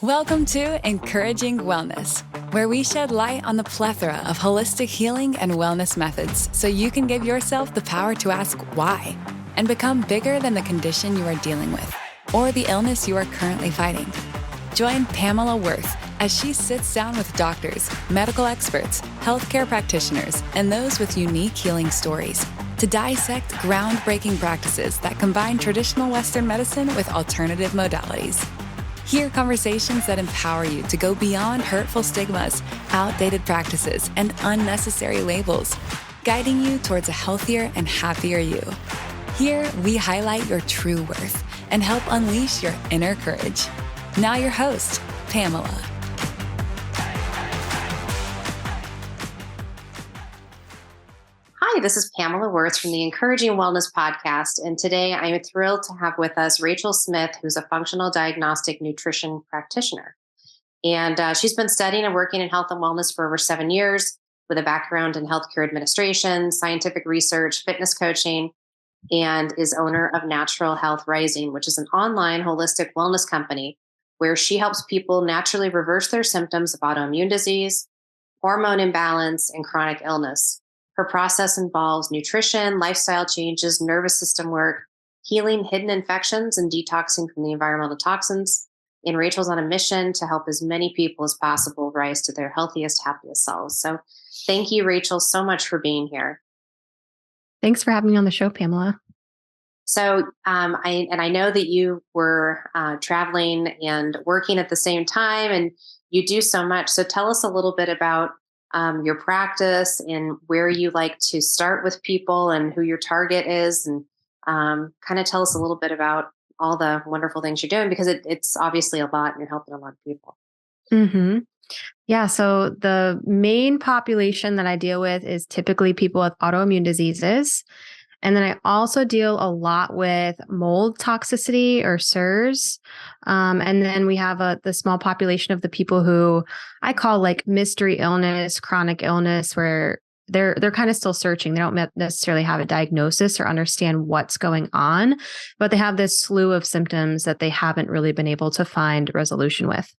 Welcome to Encouraging Wellness, where we shed light on the plethora of holistic healing and wellness methods so you can give yourself the power to ask why and become bigger than the condition you are dealing with or the illness you are currently fighting. Join Pamela Worth as she sits down with doctors, medical experts, healthcare practitioners, and those with unique healing stories to dissect groundbreaking practices that combine traditional Western medicine with alternative modalities. Hear conversations that empower you to go beyond hurtful stigmas, outdated practices, and unnecessary labels, guiding you towards a healthier and happier you. Here, we highlight your true worth and help unleash your inner courage. Now your host, Pamela. Hi, this is Pamela Worth from the Encouraging Wellness podcast, and today I am thrilled to have with us Rachel Smith, who's a functional diagnostic nutrition practitioner. And she's been studying and working in health and wellness for over 7 years with a background in healthcare administration, scientific research, fitness coaching, and is owner of Natural Health Rising, which is an online holistic wellness company where she helps people naturally reverse their symptoms of autoimmune disease, hormone imbalance, and chronic illness. Her process involves nutrition, lifestyle changes, nervous system work, healing hidden infections, and detoxing from the environmental toxins. And Rachel's on a mission to help as many people as possible rise to their healthiest, happiest selves. So thank you, Rachel, so much for being here. Thanks for having me on the show, Pamela. So I know that you were traveling and working at the same time, and you do so much. So tell us a little bit about your practice and where you like to start with people and who your target is, and kind of tell us a little bit about all the wonderful things you're doing, because it's obviously a lot and you're helping a lot of people. Mm-hmm. Yeah. So the main population that I deal with is typically people with autoimmune diseases. And then I also deal a lot with mold toxicity or SIRS. And then we have the small population of the people who I call like mystery illness, chronic illness, where they're kind of still searching. They don't necessarily have a diagnosis or understand what's going on, but they have this slew of symptoms that they haven't really been able to find resolution with.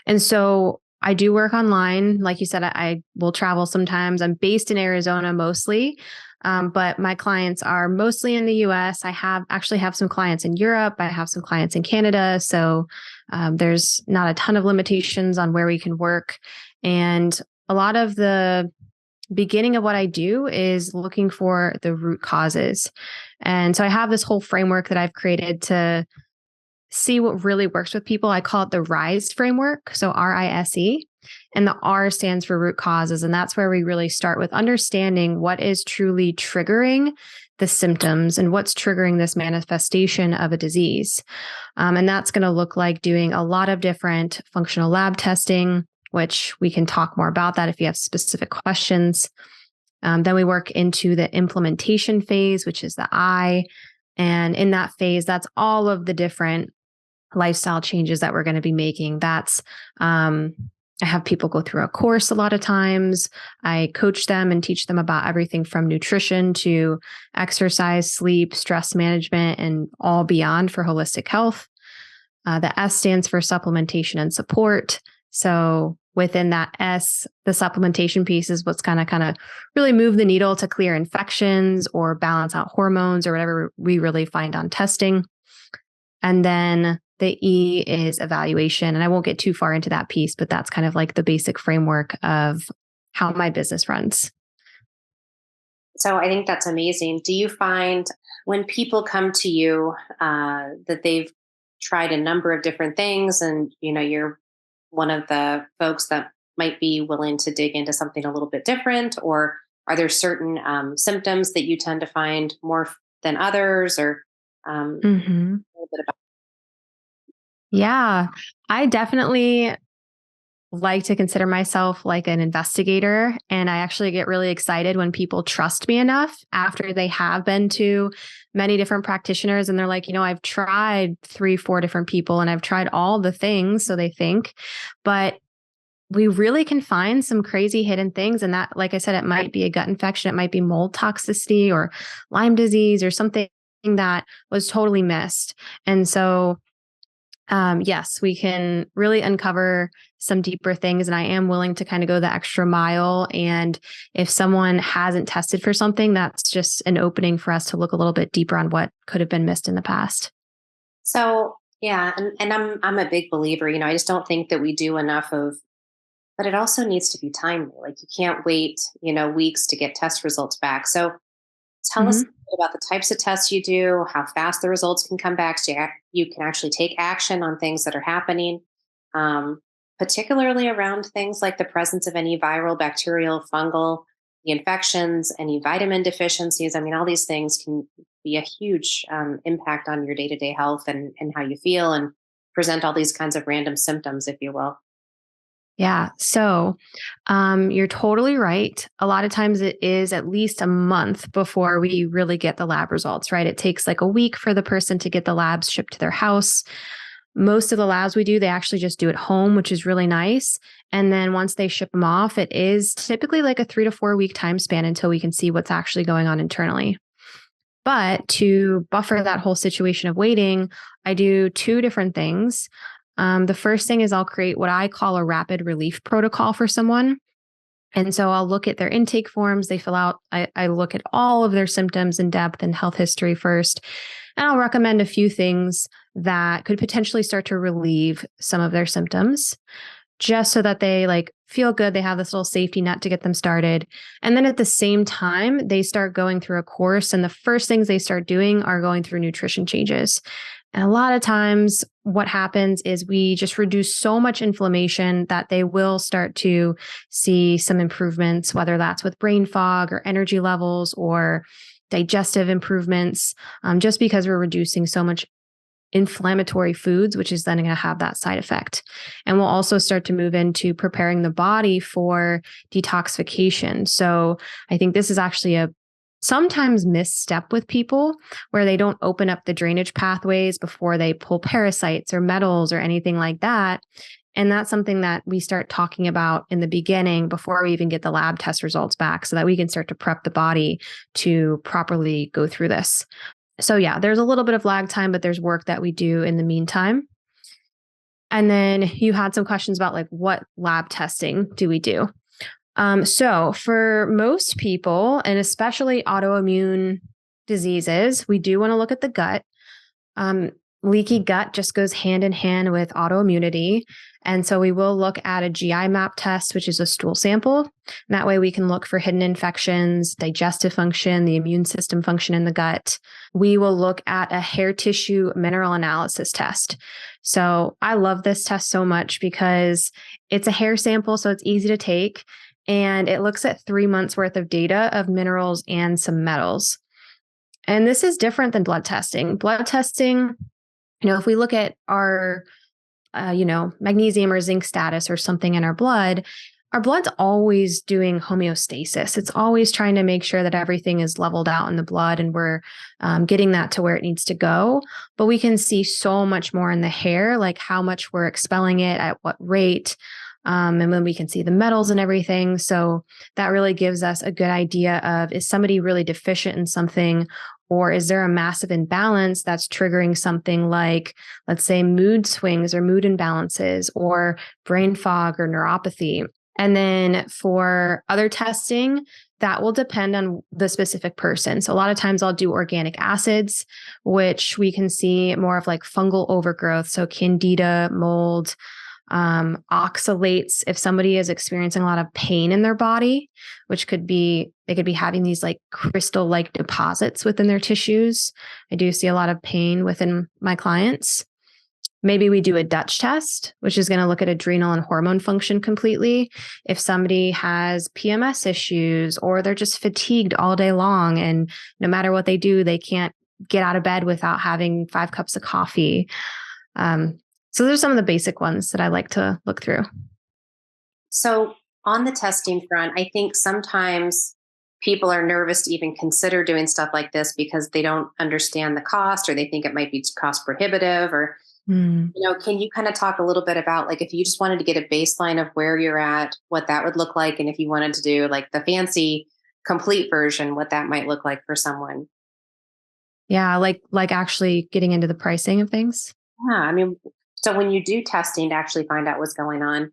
And so I do work online. Like you said, I will travel sometimes. I'm based in Arizona mostly. But my clients are mostly in the US. I actually have some clients in Europe. I have some clients in Canada. So there's not a ton of limitations on where we can work. And a lot of the beginning of what I do is looking for the root causes. And so I have this whole framework that I've created to see what really works with people. I call it the RISE framework. So RISE. And the R stands for root causes. And that's where we really start with understanding what is truly triggering the symptoms and what's triggering this manifestation of a disease. And that's going to look like doing a lot of different functional lab testing, which we can talk more about that if you have specific questions. Then we work into the implementation phase, which is the I. And in that phase, that's all of the different lifestyle changes that we're going to be making. That's I have people go through a course a lot of times. I coach them and teach them about everything from nutrition to exercise, sleep, stress management, and all beyond for holistic health. The S stands for supplementation and support. So within that S, the supplementation piece is what's going to kind of really move the needle to clear infections or balance out hormones or whatever we really find on testing. And then the E is evaluation. And I won't get too far into that piece, but that's kind of like the basic framework of how my business runs. So I think that's amazing. Do you find when people come to you that they've tried a number of different things and, you're one of the folks that might be willing to dig into something a little bit different, or are there certain symptoms that you tend to find more than others, or a little bit about? Yeah, I definitely like to consider myself like an investigator. And I actually get really excited when people trust me enough after they have been to many different practitioners. And they're like, I've tried 3-4 different people and I've tried all the things. So they think, but we really can find some crazy hidden things. And that, like I said, it might be a gut infection. It might be mold toxicity or Lyme disease or something that was totally missed. And so Yes, we can really uncover some deeper things. And I am willing to kind of go the extra mile. And if someone hasn't tested for something, that's just an opening for us to look a little bit deeper on what could have been missed in the past. So yeah, and I'm a big believer, I just don't think that we do enough of, but it also needs to be timely. Like you can't wait, weeks to get test results back. So tell us a Mhm. bit about the types of tests you do, how fast the results can come back, so you can actually take action on things that are happening, um, particularly around things like the presence of any viral, bacterial, fungal, the infections, any vitamin deficiencies. I mean, all these things can be a huge impact on your day to day health and how you feel and present all these kinds of random symptoms, if you will. Yeah. So you're totally right. A lot of times it is at least a month before we really get the lab results, right? It takes like a week for the person to get the labs shipped to their house. Most of the labs we do, they actually just do at home, which is really nice. And then once they ship them off, it is typically like a 3 to 4 week time span until we can see what's actually going on internally. But to buffer that whole situation of waiting, I do two different things. The first thing is I'll create what I call a rapid relief protocol for someone. And so I'll look at their intake forms they fill out. I look at all of their symptoms in depth and health history first. And I'll recommend a few things that could potentially start to relieve some of their symptoms just so that they like feel good. They have this little safety net to get them started. And then at the same time, they start going through a course. And the first things they start doing are going through nutrition changes. And a lot of times, what happens is we just reduce so much inflammation that they will start to see some improvements, whether that's with brain fog or energy levels or digestive improvements, just because we're reducing so much inflammatory foods, which is then going to have that side effect. And we'll also start to move into preparing the body for detoxification. So I think this is actually a sometimes misstep with people where they don't open up the drainage pathways before they pull parasites or metals or anything like that. And that's something that we start talking about in the beginning before we even get the lab test results back so that we can start to prep the body to properly go through this. So yeah, there's a little bit of lag time, but there's work that we do in the meantime. And then you had some questions about like what lab testing do we do? So for most people, and especially autoimmune diseases, we do want to look at the gut. Um, Leaky gut just goes hand in hand with autoimmunity. And so we will look at a GI map test, which is a stool sample. And that way we can look for hidden infections, digestive function, the immune system function in the gut. We will look at a hair tissue mineral analysis test. So I love this test so much because it's a hair sample, so it's easy to take. And it looks at 3 months worth of data of minerals and some metals. And this is different than blood testing. Blood testing, if we look at our, magnesium or zinc status or something in our blood's always doing homeostasis. It's always trying to make sure that everything is leveled out in the blood and we're getting that to where it needs to go. But we can see so much more in the hair, like how much we're expelling it, at what rate. And then we can see the metals and everything. So that really gives us a good idea of, is somebody really deficient in something? Or is there a massive imbalance that's triggering something like, let's say, mood swings or mood imbalances or brain fog or neuropathy? And then for other testing, that will depend on the specific person. So a lot of times I'll do organic acids, which we can see more of like fungal overgrowth. So candida, mold, oxalates. If somebody is experiencing a lot of pain in their body, which could be, they could be having these like crystal like deposits within their tissues. I do see a lot of pain within my clients. Maybe we do a Dutch test, which is going to look at adrenal and hormone function completely. If somebody has PMS issues or they're just fatigued all day long and no matter what they do, they can't get out of bed without having 5 cups of coffee. So those are some of the basic ones that I like to look through. So, on the testing front, I think sometimes people are nervous to even consider doing stuff like this because they don't understand the cost or they think it might be cost prohibitive or, Mm. can you kind of talk a little bit about like if you just wanted to get a baseline of where you're at, what that would look like, and if you wanted to do like the fancy complete version, what that might look like for someone? Yeah, like actually getting into the pricing of things. Yeah, I mean, So when you do testing to actually find out what's going on,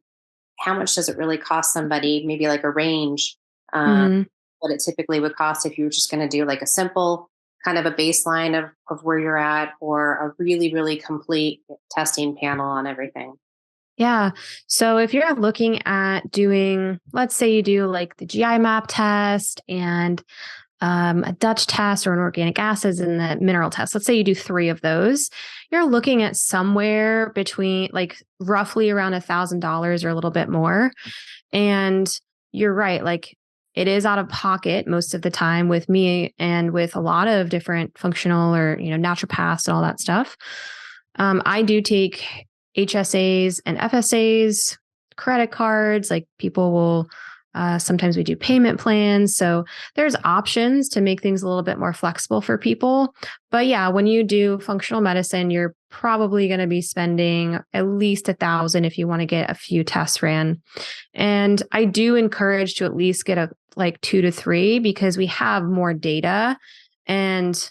how much does it really cost somebody? Maybe like a range, um, Mhm. what it typically would cost if you were just going to do like a simple kind of a baseline of where you're at, or a really, really complete testing panel on everything. Yeah. So if you're looking at doing, let's say you do like the GI map test and a Dutch test or an organic acids and the mineral test. Let's say you do 3 of those. You're looking at somewhere between like roughly around $1,000 or a little bit more. And you're right. Like it is out of pocket most of the time with me and with a lot of different functional or, naturopaths and all that stuff. I do take HSAs and FSAs, credit cards, like people will sometimes we do payment plans. So there's options to make things a little bit more flexible for people. But yeah, when you do functional medicine, you're probably going to be spending at least 1,000 if you want to get a few tests ran. And I do encourage to at least get like 2 to 3 because we have more data and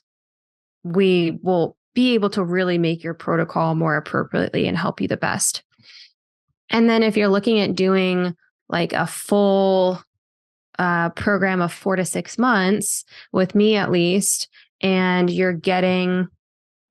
we will be able to really make your protocol more appropriately and help you the best. And then if you're looking at doing like a full program of 4 to 6 months with me at least, and you're getting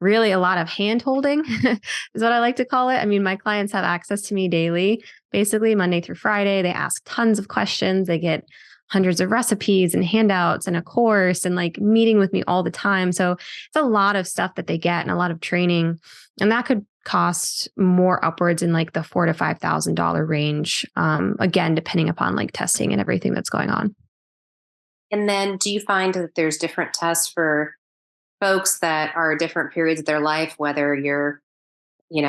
really a lot of hand holding is what I like to call it. I mean, my clients have access to me daily, basically Monday through Friday. They ask tons of questions. They get hundreds of recipes and handouts and a course and like meeting with me all the time. So it's a lot of stuff that they get and a lot of training. And that could cost more upwards in like the $4,000 to $5,000 range. Again, depending upon like testing and everything that's going on. And then do you find that there's different tests for folks that are different periods of their life, whether you're, and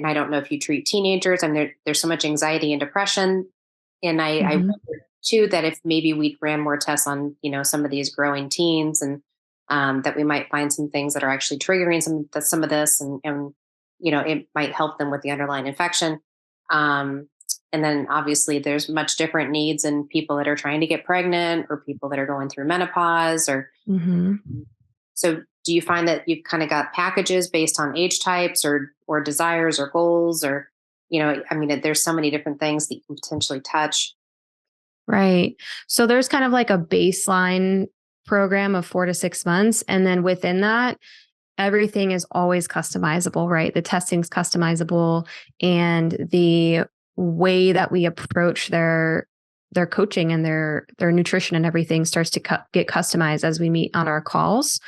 I don't know if you treat teenagers. I mean, there's so much anxiety and depression. And I Mhm. wonder too that if maybe we ran more tests on, some of these growing teens, and that we might find some things that are actually triggering some of this, and it might help them with the underlying infection. Um, and then obviously there's much different needs in people that are trying to get pregnant, or people that are going through menopause, or Mhm. so do you find that you've kind of got packages based on age types, or desires or goals, or I mean, there's so many different things that you can potentially touch. Right. So there's kind of like a baseline program of 4 to 6 months. And then within that, everything is always customizable, right? The testing's customizable and the way that we approach their coaching and their nutrition and everything starts to get customized as we meet on our calls.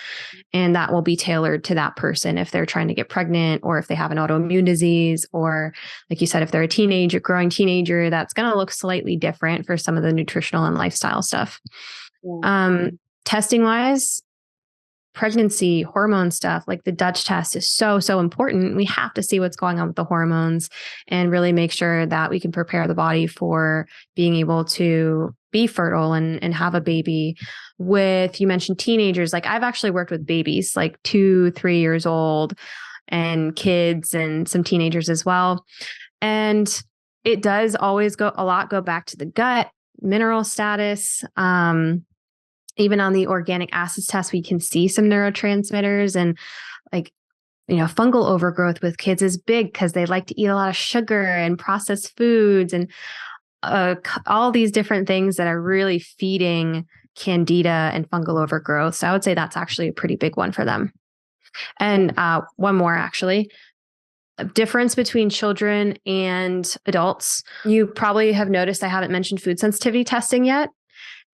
And that will be tailored to that person if they're trying to get pregnant or if they have an autoimmune disease, or like you said, if they're a teenager, growing teenager, that's going to look slightly different for some of the nutritional and lifestyle stuff. Yeah. Testing wise, pregnancy hormone stuff like the Dutch test is so important. We have to see what's going on with the hormones and really make sure that we can prepare the body for being able to be fertile and have a baby. With, you mentioned teenagers, like I've actually worked with babies like 2, 3 years old and kids and some teenagers as well. And it does always go back to the gut mineral status. Even on the organic acids test, we can see some neurotransmitters and like, fungal overgrowth with kids is big because they like to eat a lot of sugar and processed foods and all these different things that are really feeding candida and fungal overgrowth. So I would say that's actually a pretty big one for them. And one more actually. A difference between children and adults. You probably have noticed I haven't mentioned food sensitivity testing yet.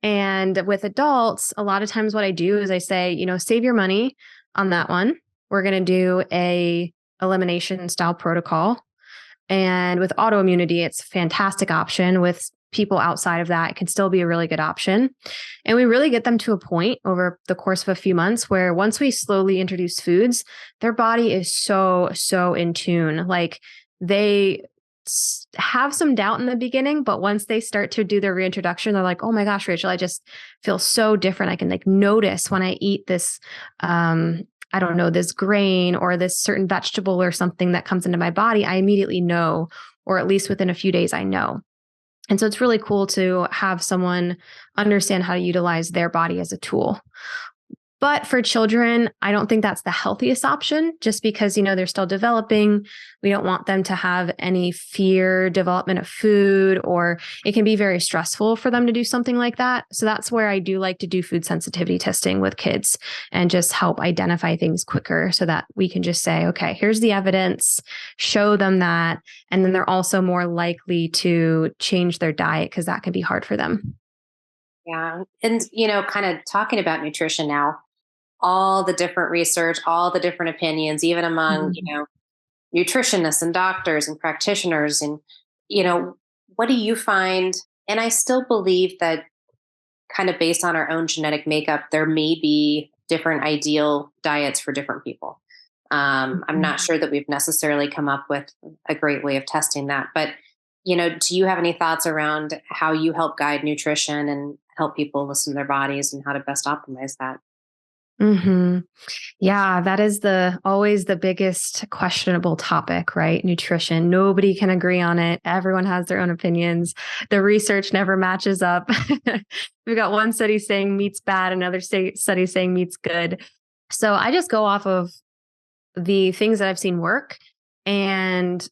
And with adults, a lot of times what I do is I say, save your money on that one. We're going to do a elimination style protocol. And with autoimmunity, it's a fantastic option. With people outside of that, it can still be a really good option. And we really get them to a point over the course of a few months where once we slowly introduce foods, their body is so in tune. Like they have some doubt in the beginning, but once they start to do their reintroduction, they're like, oh my gosh, Rachel, I just feel so different. I can like notice when I eat this, I don't know, this grain or this certain vegetable or something that comes into my body, I immediately know, or at least within a few days, I know. And so it's really cool to have someone understand how to utilize their body as a tool. But for children, I don't think that's the healthiest option just because, they're still developing. We don't want them to have any fear development of food, or it can be very stressful for them to do something like that. So that's where I do like to do food sensitivity testing with kids and just help identify things quicker so that we can just say, okay, here's the evidence, show them that. And then they're also more likely to change their diet because that can be hard for them. Yeah. And, kind of talking about nutrition now, all the different research, all the different opinions, even among, Mhm. nutritionists and doctors and practitioners. And, what do you find? And I still believe that kind of based on our own genetic makeup, there may be different ideal diets for different people. I'm not Mhm. sure that we've necessarily come up with a great way of testing that. But, do you have any thoughts around how you help guide nutrition and help people listen to their bodies and how to best optimize that? Mhm. Yeah, that is always the biggest questionable topic, right? Nutrition. Nobody can agree on it. Everyone has their own opinions. The research never matches up. We've got one study saying meat's bad, another study saying meat's good. So I just go off of the things that I've seen work and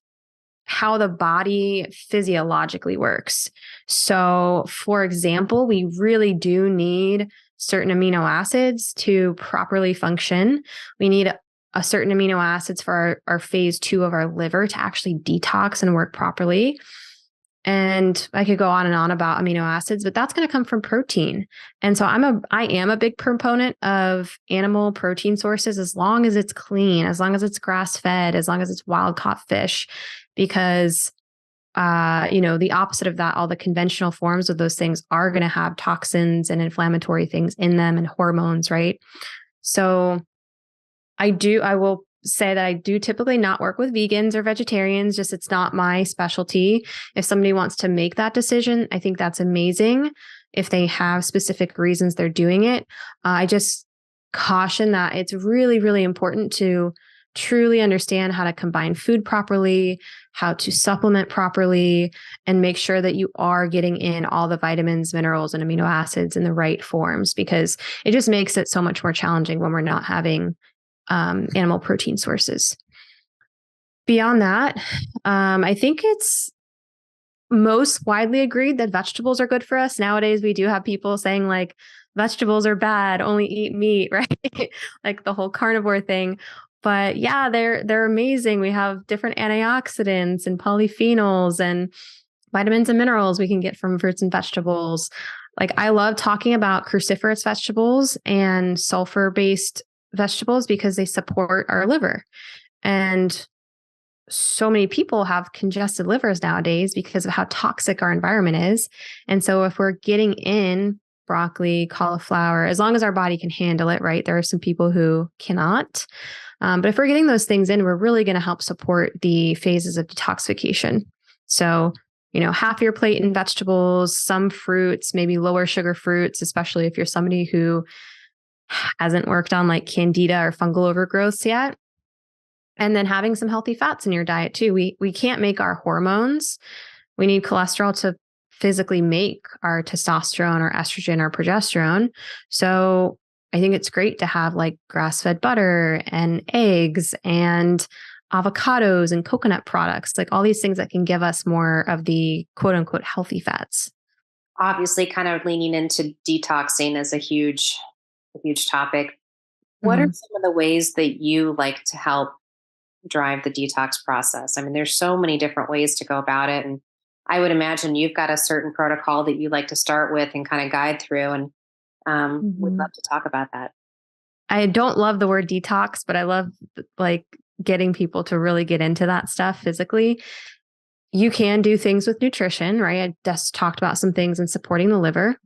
how the body physiologically works. So, for example, we really do need certain amino acids to properly function. We need a certain amino acids for our phase 2 of our liver to actually detox and work properly. And I could go on and on about amino acids, but that's going to come from protein. And so I am a big proponent of animal protein sources as long as it's clean, as long as it's grass fed, as long as it's wild caught fish, because the opposite of that, all the conventional forms of those things are going to have toxins and inflammatory things in them and hormones, right? So I will say that I do typically not work with vegans or vegetarians, just it's not my specialty. If somebody wants to make that decision, I think that's amazing. If they have specific reasons they're doing it, I just caution that it's really, really important to truly understand how to combine food properly, how to supplement properly, and make sure that you are getting in all the vitamins, minerals, and amino acids in the right forms, because it just makes it so much more challenging when we're not having animal protein sources. Beyond that, I think it's most widely agreed that vegetables are good for us. Nowadays, we do have people saying like vegetables are bad, only eat meat, right? Like the whole carnivore thing. But yeah, they're amazing. We have different antioxidants and polyphenols and vitamins and minerals we can get from fruits and vegetables. Like I love talking about cruciferous vegetables and sulfur-based vegetables because they support our liver. And so many people have congested livers nowadays because of how toxic our environment is. And so if we're getting in broccoli, cauliflower, as long as our body can handle it, right? There are some people who cannot. But if we're getting those things in, we're really going to help support the phases of detoxification. So, half your plate in vegetables, some fruits, maybe lower sugar fruits, especially if you're somebody who hasn't worked on like candida or fungal overgrowths yet. And then having some healthy fats in your diet too. We can't make our hormones. We need cholesterol to physically make our testosterone or estrogen or progesterone. So I think it's great to have like grass-fed butter and eggs and avocados and coconut products, like all these things that can give us more of the quote unquote healthy fats. Obviously, kind of leaning into detoxing is a huge topic. What are Mhm. some of the ways that you like to help drive the detox process? I mean, there's so many different ways to go about it. And I would imagine you've got a certain protocol that you like to start with and kind of guide through. And we'd Mhm. love to talk about that. I don't love the word detox, but I love like getting people to really get into that stuff physically. You can do things with nutrition, right? I just talked about some things in supporting the liver.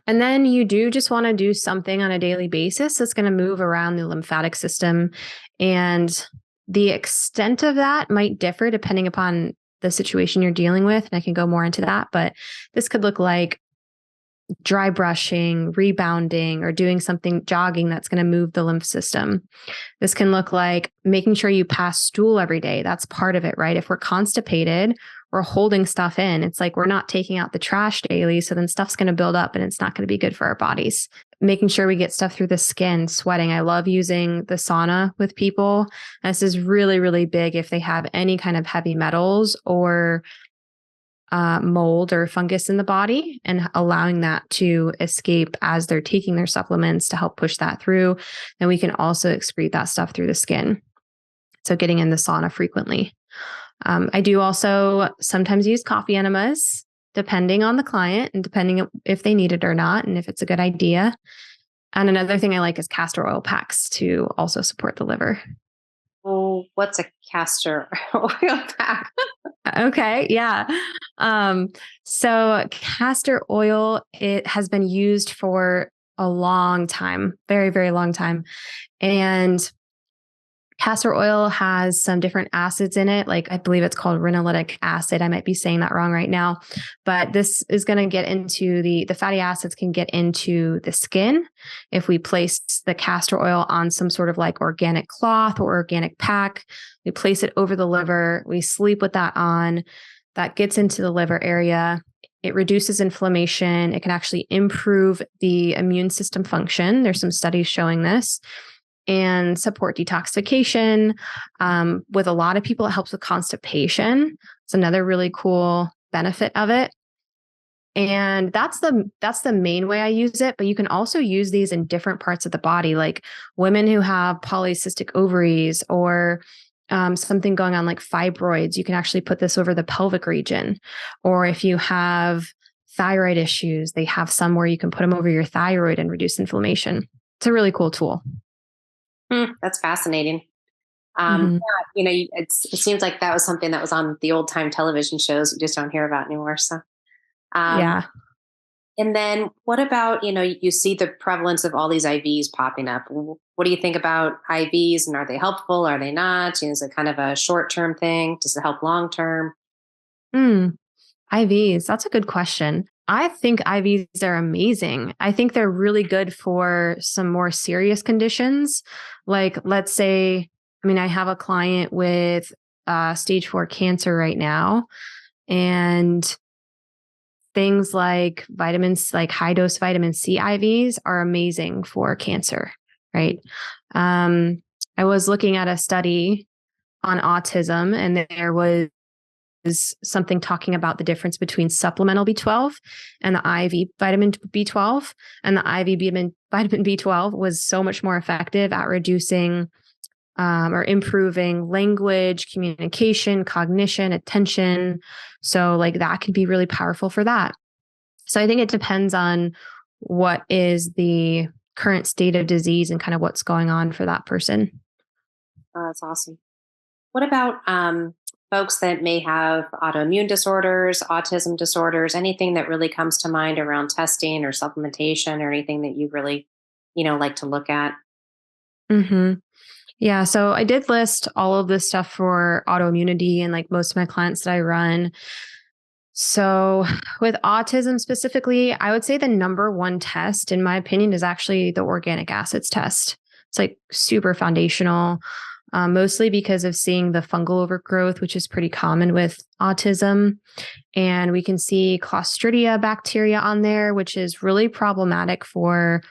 And then you do just want to do something on a daily basis that's going to move around the lymphatic system. And the extent of that might differ depending upon the situation you're dealing with. And I can go more into that, but this could look like dry brushing, rebounding, or doing something jogging that's going to move the lymph system. This can look like making sure you pass stool every day. That's part of it, right? If we're constipated, we're holding stuff in. It's like we're not taking out the trash daily. So then stuff's going to build up and it's not going to be good for our bodies. Making sure we get stuff through the skin, sweating. I love using the sauna with people. This is really, really big if they have any kind of heavy metals or mold or fungus in the body, and allowing that to escape as they're taking their supplements to help push that through. Then we can also excrete that stuff through the skin. So getting in the sauna frequently. I do also sometimes use coffee enemas, depending on the client and depending if they need it or not, and if it's a good idea. And another thing I like is castor oil packs to also support the liver. Oh, what's a castor oil pack? Okay. Yeah. So castor oil, it has been used for a long time, very, very long time. And castor oil has some different acids in it. Like I believe it's called rinoleic acid. I might be saying that wrong right now, but this is going to get into the fatty acids can get into the skin. If we place the castor oil on some sort of like organic cloth or organic pack, we place it over the liver, we sleep with that on, that gets into the liver area. It reduces inflammation. It can actually improve the immune system function. There's some studies showing this. And support detoxification. With a lot of people, it helps with constipation. It's another really cool benefit of it. And that's the main way I use it. But you can also use these in different parts of the body, like women who have polycystic ovaries or something going on like fibroids. You can actually put this over the pelvic region. Or if you have thyroid issues, they have some where you can put them over your thyroid and reduce inflammation. It's a really cool tool. That's fascinating. It seems like that was something that was on the old time television shows we just don't hear about anymore. So, Yeah. And then what about, you see the prevalence of all these IVs popping up. What do you think about IVs, and are they helpful? Are they not? Is it kind of a short-term thing? Does it help long-term? IVs, that's a good question. I think IVs are amazing. I think they're really good for some more serious conditions. Like, let's say, I have a client with stage 4 cancer right now, and things like vitamins, like high dose vitamin C IVs are amazing for cancer, right? I was looking at a study on autism, and there was something talking about the difference between supplemental B12 and the IV vitamin B12. And the IV vitamin B12 was so much more effective at reducing or improving language, communication, cognition, attention. So like that could be really powerful for that. So I think it depends on what is the current state of disease and kind of what's going on for that person. Oh, that's awesome. What about folks that may have autoimmune disorders, autism disorders, anything that really comes to mind around testing or supplementation, or anything that you really, like to look at? Yeah. So I did list all of this stuff for autoimmunity and like most of my clients that I run. So with autism specifically, I would say the number one test, in my opinion, is actually the organic acids test. It's like super foundational. Mostly because of seeing the fungal overgrowth, which is pretty common with autism. And we can see Clostridia bacteria on there, which is really problematic for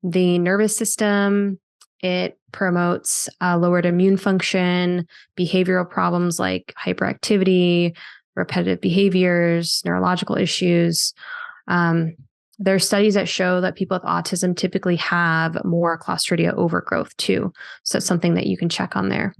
the nervous system. It promotes lowered immune function, behavioral problems like hyperactivity, repetitive behaviors, neurological issues. There are studies that show that people with autism typically have more Clostridia overgrowth too. So it's something that you can check on there.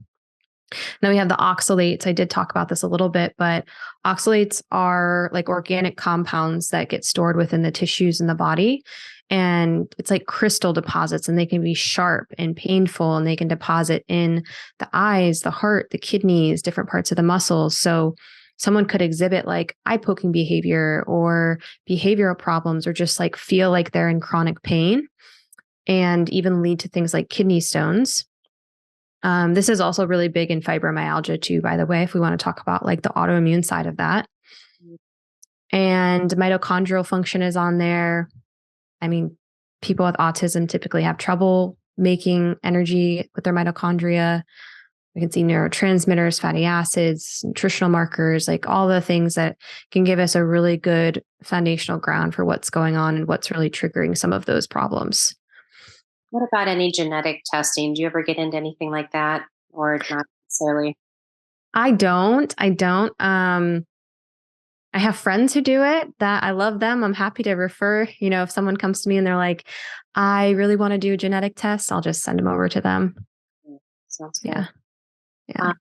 Then we have the oxalates. I did talk about this a little bit, but oxalates are like organic compounds that get stored within the tissues in the body. And it's like crystal deposits, and they can be sharp and painful, and they can deposit in the eyes, the heart, the kidneys, different parts of the muscles. So someone could exhibit like eye poking behavior or behavioral problems, or just like feel like they're in chronic pain, and even lead to things like kidney stones. This is also really big in fibromyalgia too, by the way, if we want to talk about like the autoimmune side of that. And mitochondrial function is on there. I mean, people with autism typically have trouble making energy with their mitochondria. We can see neurotransmitters, fatty acids, nutritional markers, like all the things that can give us a really good foundational ground for what's going on and what's really triggering some of those problems. What about any genetic testing? Do you ever get into anything like that, or not necessarily? I don't. I have friends who do it that I love them. I'm happy to refer, if someone comes to me and they're like, I really want to do a genetic test, I'll just send them over to them. Sounds good. Yeah. Yeah.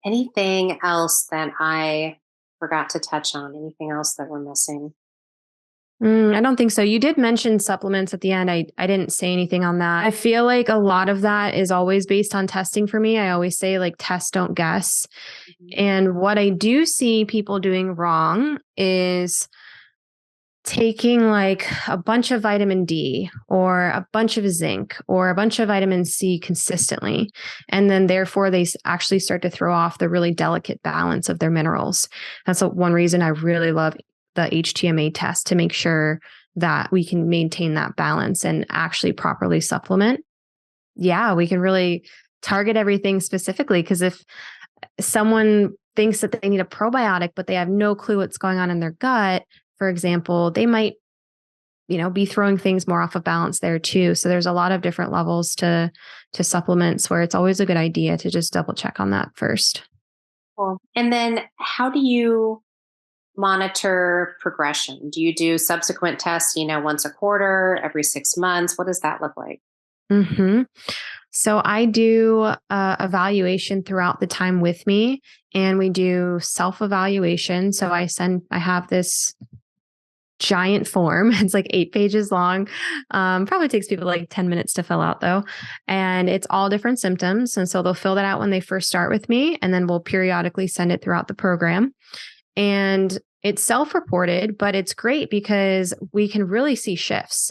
Anything else that I forgot to touch on? Anything else that we're missing? I don't think so. You did mention supplements at the end. I didn't say anything on that. I feel like a lot of that is always based on testing for me. I always say like test, don't guess. And what I do see people doing wrong is taking like a bunch of vitamin D or a bunch of zinc or a bunch of vitamin C consistently. And then therefore they actually start to throw off the really delicate balance of their minerals. That's one reason I really love the HTMA test, to make sure that we can maintain that balance and actually properly supplement. Yeah, we can really target everything specifically, because if someone thinks that they need a probiotic, but they have no clue what's going on in their gut, for example, they might, be throwing things more off of balance there too. So there's a lot of different levels to supplements where it's always a good idea to just double check on that first. Cool. And then how do you monitor progression? Do you do subsequent tests, once a quarter, every 6 months? What does that look like? Mm-hmm. So I do evaluation throughout the time with me, and we do self-evaluation. So I have this giant form. It's like 8 pages long. Probably takes people like 10 minutes to fill out though. And it's all different symptoms. And so they'll fill that out when they first start with me, and then we'll periodically send it throughout the program. And it's self-reported, but it's great because we can really see shifts.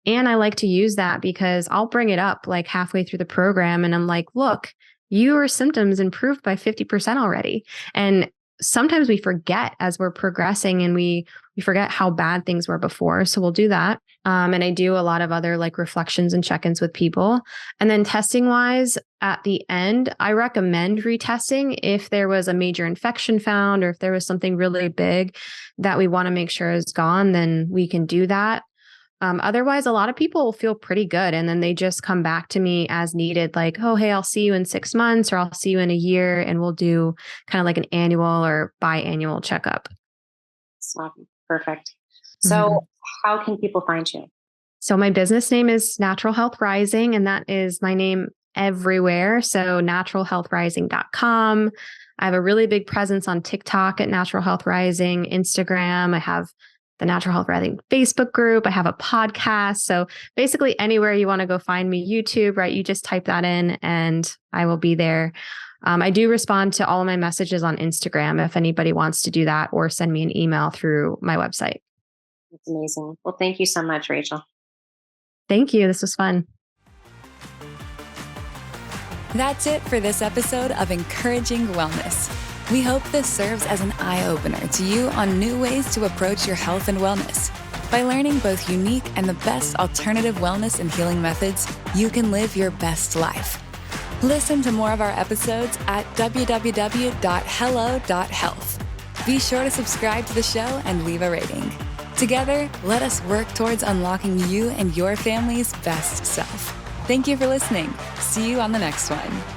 And I like to use that because I'll bring it up like halfway through the program and I'm like, look, your symptoms improved by 50% already. And sometimes we forget as we're progressing, and we forget how bad things were before. So we'll do that. And I do a lot of other like reflections and check-ins with people. And then testing wise, at the end, I recommend retesting if there was a major infection found, or if there was something really big that we want to make sure is gone, then we can do that. Otherwise, a lot of people will feel pretty good. And then they just come back to me as needed, like, oh, hey, I'll see you in 6 months, or I'll see you in a year. And we'll do kind of like an annual or biannual checkup. Perfect. So how can people find you? So my business name is Natural Health Rising, and that is my name everywhere. So naturalhealthrising.com. I have a really big presence on TikTok at Natural Health Rising, Instagram. I have the Natural Health Rising Facebook group. I have a podcast. So basically anywhere you want to go find me, YouTube, right? You just type that in and I will be there. I do respond to all of my messages on Instagram if anybody wants to do that, or send me an email through my website. That's amazing. Well, thank you so much, Rachel. Thank you. This was fun. That's it for this episode of Encouraging Wellness. We hope this serves as an eye-opener to you on new ways to approach your health and wellness. By learning both unique and the best alternative wellness and healing methods, you can live your best life. Listen to more of our episodes at www.hello.health. Be sure to subscribe to the show and leave a rating. Together, let us work towards unlocking you and your family's best self. Thank you for listening. See you on the next one.